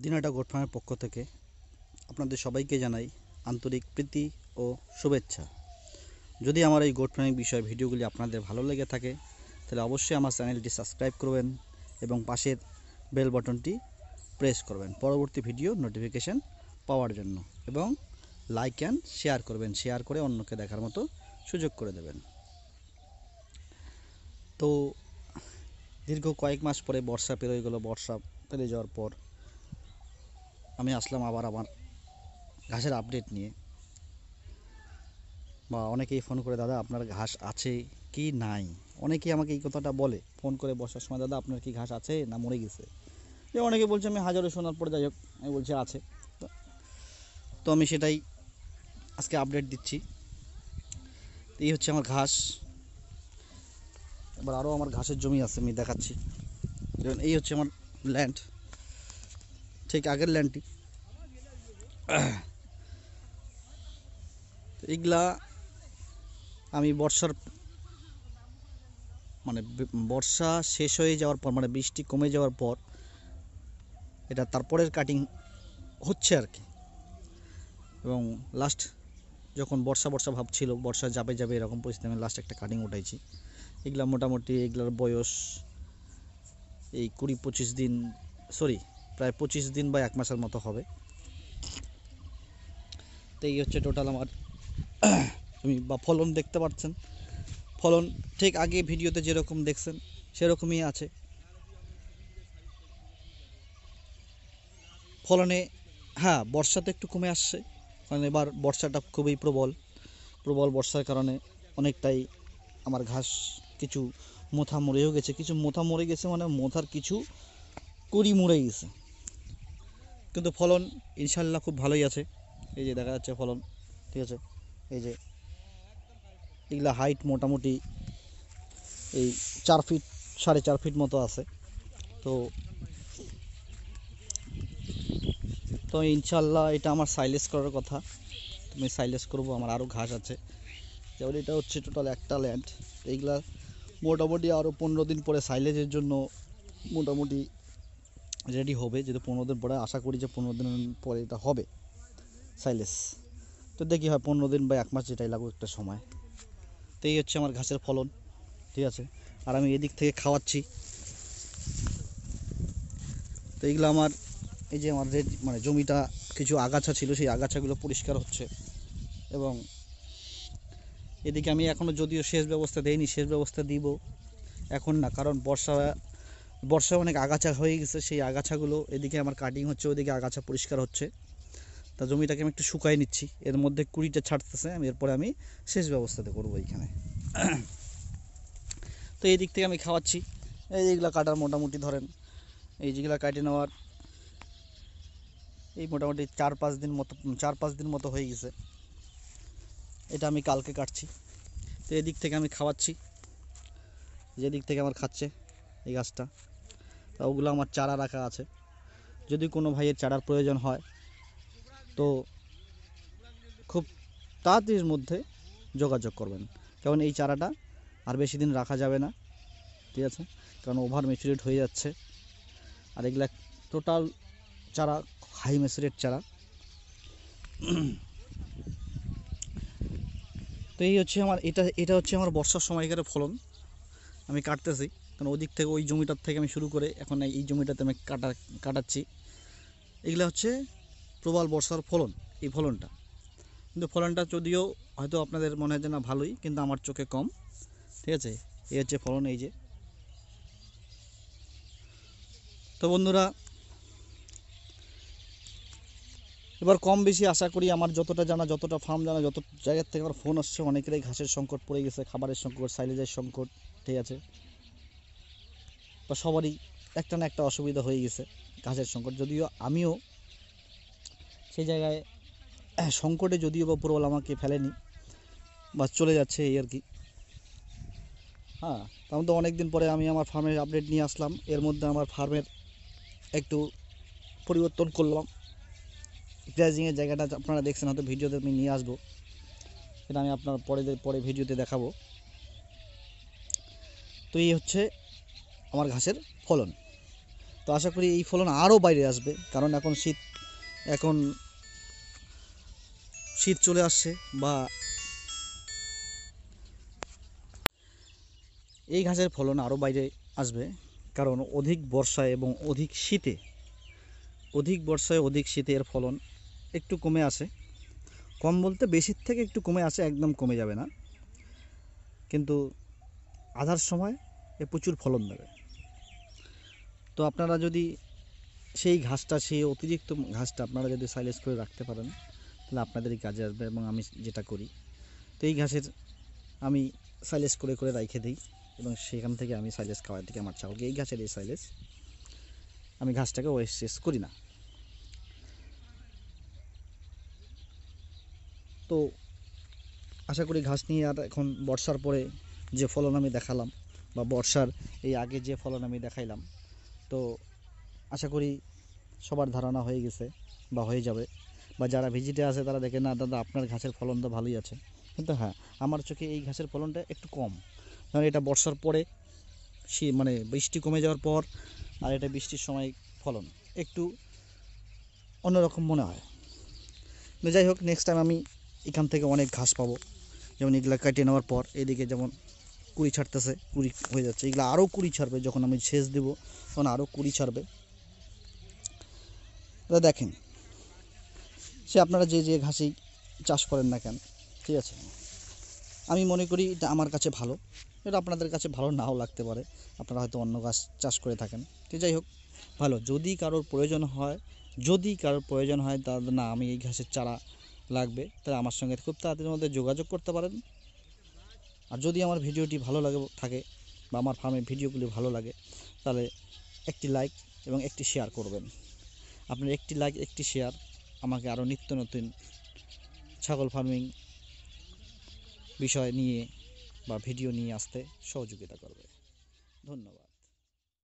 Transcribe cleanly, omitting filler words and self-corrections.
Dinhata goat ফার্মের পক্ষ থেকে আপনাদের সবাইকে জানাই আন্তরিক প্রীতি ও শুভেচ্ছা। যদি আমার এই গোট ফার্মিং বিষয় ভিডিওগুলি আপনাদের ভালো লেগে থাকে তাহলে অবশ্যই আমার চ্যানেলটি সাবস্ক্রাইব করবেন এবং পাশের বেল বাটনটি প্রেস করবেন পরবর্তী ভিডিও নোটিফিকেশন পাওয়ার জন্য, এবং লাইক অ্যান্ড শেয়ার করবেন, শেয়ার করে অন্যকে দেখার মতো সুযোগ করে দেবেন। তো দীর্ঘ কয়েক মাস পরে বর্ষা পেরোয় গেল। বর্ষা পেরে যাওয়ার পর আমি আসলাম আবার আমার ঘাসের আপডেট নিয়ে। বা অনেকেই ফোন করে, দাদা আপনার ঘাস আছে কি নাই। অনেকেই আমাকে এই কথাটা বলে ফোন করে বর্ষার সময়, দাদা আপনার কি ঘাস আছে না মরে গেছে। যে অনেকে বলছে আমি হাজারো শোনার পরে, যাই হোক আমি বলছি আছে। তো আমি সেটাই আজকে আপডেট দিচ্ছি। এই হচ্ছে আমার ঘাস। এবার আরও আমার ঘাসের জমি আছে, আমি দেখাচ্ছি। যেমন এই হচ্ছে আমার ল্যান্ড, ঠিক আগের ল্যান্ডটি। এইগুলা আমি বর্ষা শেষ হয়ে যাওয়ার পর, মানে বৃষ্টি কমে যাওয়ার পর এটা তারপরের কাটিং হচ্ছে আর কি। এবং লাস্ট যখন বর্ষা ভাব ছিল, বর্ষা যাবে এরকম পরিস্থিতি, আমি লাস্ট একটা কাটিং উঠাইছি। এগুলা মোটামুটি এগুলার বয়স এই 20-25 দিন, প্রায় 25 দিন বা 1 মাসের মতো হবে। তো এই হচ্ছে টোটাল আমার জমি বা ফলন দেখতে পাচ্ছেন। ফলন ঠিক আগে ভিডিওতে যেরকম দেখছেন সেরকমই আছে। ফলনে হ্যাঁ, বর্ষাতে একটু কমে আসছে, কারণ এবার বর্ষাটা খুবই প্রবল বর্ষার কারণে অনেকটাই আমার ঘাস কিছু মোথা মরেও গেছে। কিছু মোথা মরে গেছে মানে মোথার কিছু কুড়ি মরে গেছে, কিন্তু ফলন ইনশাল্লাহ খুব ভালোই আছে। এই যে দেখা যাচ্ছে ফলন, ঠিক আছে। এই যে এগুলা হাইট মোটামুটি এই 4 ফিট 4.5 ফিট মতো আছে। তো তো ইনশাল্লাহ এটা আমার সাইলেজ করার কথা। আমি সাইলেজ করবো, আমার আরও ঘাস আছে। যেমন এটা হচ্ছে টোটাল একটা ল্যান্ড। এইগুলা মোটামুটি আরও 15 দিন পরে সাইলেজের জন্য মোটামুটি রেডি হবে। যদি 15 দিন পরে, আশা করি যে 15 দিন পরে এটা হবে সাইলেজ। তো দেখি হয় 15 দিন বা 1 মাস, যেটাই লাগুক একটা সময়। তো এই হচ্ছে আমার ঘাসের ফলন, ঠিক আছে। আর আমি এদিক থেকে খাওয়াচ্ছি। তো এইগুলো আমার, এই যে আমার মানে জমিটা কিছু আগাছা ছিল, সেই আগাছাগুলো পরিষ্কার হচ্ছে। এবং এদিকে আমি এখনও যদিও সেচ ব্যবস্থা দেইনি, সেচ ব্যবস্থা দিব এখন না, কারণ বর্ষায় অনেক আগাছা হয়ে গেছে। সেই আগাছাগুলো এদিকে আমার কাটিং হচ্ছে, ওইদিকে আগাছা পরিষ্কার হচ্ছে। তা জমিটাকে আমি একটু শুকাই নিচ্ছি। এর মধ্যে কুড়িটা ছাড়তেছে, এরপরে আমি সেচ ব্যবস্থাতে করবো এইখানে। তো এই দিক থেকে আমি খাওয়াচ্ছি। এইগুলো কাটার মোটামুটি ধরেন, এই যেগুলো কাটে নেওয়ার এই মোটামুটি 4-5 দিন মতো হয়ে গেছে। এটা আমি কালকে কাটছি। তো এদিক থেকে আমি খাওয়াচ্ছি, যেদিক থেকে আমার খাচ্ছে এই গাছটা। তা ওগুলো আমার চারা রাখা আছে। যদি কোনো ভাইয়ের চারার প্রয়োজন হয় তো খুব তাড়াতাড়ির মধ্যে যোগাযোগ করবেন, কারণ এই চারাটা আর বেশি দিন রাখা যাবে না, ঠিক আছে, কারণ ওভার ম্যাচুরেট হয়ে যাচ্ছে। আর এগুলা টোটাল চারা হাই ম্যাচুরেট চারা। তো এই হচ্ছে আমার, এটা হচ্ছে আমার বর্ষার সময়কার ফলন। আমি কাটতেছি, কারণ ওই দিক থেকে, ওই জমিটার থেকে আমি শুরু করে এখন এই জমিটাতে আমি কাটাচ্ছি। এগুলো হচ্ছে প্রবল বর্ষার ফলন, এই ফলনটা। কিন্তু ফলনটা যদিও হয়তো আপনাদের মনে হয় যে না ভালোই, কিন্তু আমার চোখে কম, ঠিক আছে। এই হচ্ছে ফলন, এই যে। তো বন্ধুরা, এবার কম বেশি আশা করি আমার যতটা জানা, যতটা ফার্ম জানা, যত জায়গার থেকে আমার ফোন আসছে, অনেকেরই ঘাসের সংকট পড়ে গেছে, খাবারের সংকট, সাইলেজের সংকট, ঠিক আছে। বা সবারই একটা না একটা অসুবিধা হয়ে গেছে, ঘাসের সংকট। যদিও আমিও সেই জায়গায় সংকটে, যদিও বা উপরওয়ালা আমাকে ফেলেনি বা চলে যাচ্ছে, এই আর কি। হ্যাঁ, তেমন তো অনেক দিন পরে আমি আমার ফার্মের আপডেট নিয়ে আসলাম। এর মধ্যে আমার ফার্মের একটু পরিবর্তন করলাম। গ্রাজিংয়ের জায়গাটা আপনারা দেখছেন হয়তো, ভিডিওতে আমি নিয়ে আসবো, সেটা আমি আপনার পরে ভিডিওতে দেখাবো। তো এই হচ্ছে আমার ঘাসের ফলন। তো আশা করি এই ফলন আরও বাইরে আসবে, কারণ এখন শীত চলে আসছে, বা এই ঘাসের ফলন আরও বাইরে আসবে, কারণ অধিক বর্ষায় এবং অধিক শীতে এর ফলন একটু কমে আসে। কম বলতে বেশির থেকে একটু কমে আসে, একদম কমে যাবে না, কিন্তু আধার সময় এ প্রচুর ফলন দেবে। তো আপনারা যদি সেই অতিরিক্ত ঘাসটা আপনারা যদি সাইলেজ করে রাখতে পারেন, তাহলে আপনাদেরই কাজে আসবে। এবং আমি যেটা করি, তো এই ঘাসের আমি সাইলেজ করে রেখে দিই, এবং সেখান থেকে আমি সাইলেজ খাওয়াই থেকে আমার ছাগলকে এই ঘাসের এই সাইলেজ, আমি ঘাসটাকে ওয়েস্টেজ করি না। তো আশা করি ঘাস নিয়ে আর এখন বর্ষার পরে যে ফলন আমি দেখালাম, বা বর্ষার এই আগে যে ফলন আমি দেখাইলাম, তো আশা করি সবার ধারণা হয়ে গেছে বা হয়ে যাবে। বা যারা ভিজিটে আছে তারা দেখে, না দাদা আপনার ঘাসের ফলন তো ভালোই আছে, কিন্তু হ্যাঁ, আমার চোখে এই ঘাসের ফলনটা একটু কম, কারণ এটা বর্ষার পরে মানে বৃষ্টি কমে যাওয়ার পর, আর এটা বৃষ্টির সময় ফলন একটু অন্যরকম মনে হয়। যাই হোক, নেক্সট টাইম আমি এখান থেকে অনেক ঘাস পাবো। যেমন এগুলা কাটিয়ে নেওয়ার পর এদিকে যেমন কুড়ি ছাড়তেছে, কুড়ি হয়ে যাচ্ছে, এগুলো আরও কুড়ি ছাড়বে, যখন আমি সেচ দেবো তখন আরও কুড়ি ছাড়বে। এটা দেখেন, সে আপনারা যে ঘাসই চাষ করেন না কেন, ঠিক আছে, আমি মনে করি এটা আমার কাছে ভালো, এটা আপনাদের কাছে ভালো নাও লাগতে পারে, আপনারা হয়তো অন্য ঘাস চাষ করে থাকেন। তো যাই হোক, ভালো। যদি কারোর প্রয়োজন হয় তাহলে, না আমি এই ঘাসের চারা লাগবে, তাহলে আমার সঙ্গে খুব তাড়াতাড়ির মধ্যে যোগাযোগ করতে পারেন। আর যদি আমার ভিডিওটি ভালো থাকে, বা আমার ফার্মের ভিডিওগুলি ভালো লাগে, তাহলে একটি লাইক এবং একটি শেয়ার করবেন। আপনার একটি লাইক, একটি শেয়ার আমাকে আরও নিত্য নতুন ছাগল ফার্মিং বিষয় নিয়ে বা ভিডিও নিয়ে আসতে সহযোগিতা করবে। ধন্যবাদ।